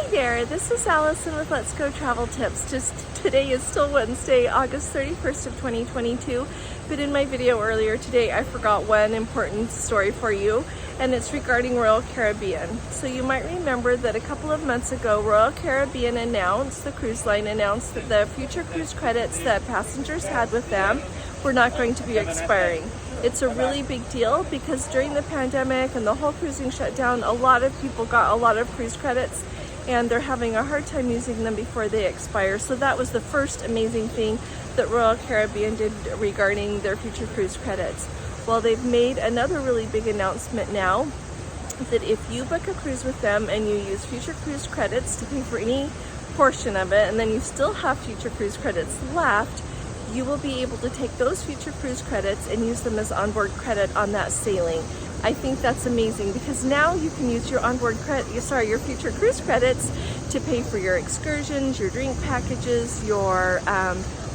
there, this is Allison with Let's Go Travel Tips. Just today is still Wednesday, August 31st of 2022, but in my video earlier today I forgot one important story for you, and it's regarding Royal Caribbean. So you might remember that a couple of months ago Royal Caribbean announced, the cruise line announced, that the future cruise credits that passengers had with them were not going to be expiring. It's a really big deal because during the pandemic and the whole cruising shutdown, a lot of people got a lot of cruise credits and they're having a hard time using them before they expire. So that was the first amazing thing that Royal Caribbean did regarding their future cruise credits. Well, they've made another really big announcement now that if you book a cruise with them and you use future cruise credits to pay for any portion of it, and then you still have future cruise credits left, you will be able to take those future cruise credits and use them as onboard credit on that sailing. I think that's amazing because now you can use your your future cruise credits to pay for your excursions, your drink packages, your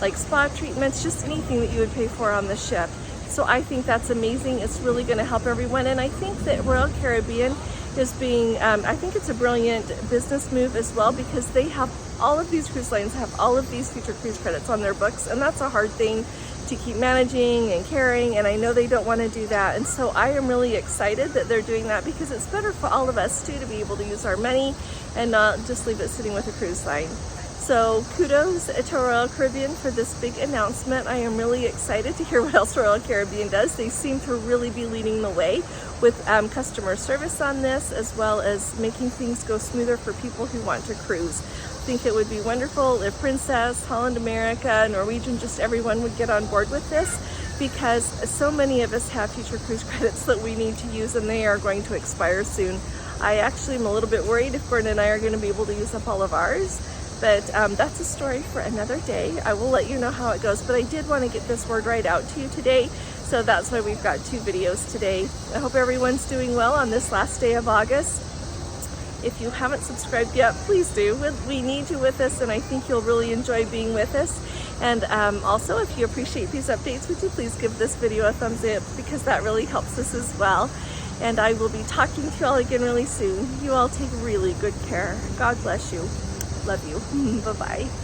like spa treatments, just anything that you would pay for on the ship. So I think that's amazing. It's really going to help everyone, and I think that Royal Caribbean is being, I think it's a brilliant business move as well, because they have all of these cruise lines have all of these future cruise credits on their books, and that's a hard thing to keep managing and carrying, and I know they don't want to do that. And so I am really excited that they're doing that because it's better for all of us too to be able to use our money and not just leave it sitting with a cruise line. So kudos to Royal Caribbean for this big announcement. I am really excited to hear what else Royal Caribbean does. They seem to really be leading the way with customer service on this, as well as making things go smoother for people who want to cruise. I think it would be wonderful if Princess, Holland America, Norwegian, just everyone would get on board with this, because so many of us have future cruise credits that we need to use and they are going to expire soon. I actually am a little bit worried if Gordon and I are going to be able to use up all of ours. But that's a story for another day. I will let you know how it goes, but I did want to get this word right out to you today, so that's why we've got two videos today. I hope everyone's doing well on this last day of August. If you haven't subscribed yet, please do. We need you with us, and I think you'll really enjoy being with us. And also, if you appreciate these updates, would you please give this video a thumbs up, because that really helps us as well. And I will be talking to you all again really soon. You all take really good care. God bless you. Love you. Bye-bye.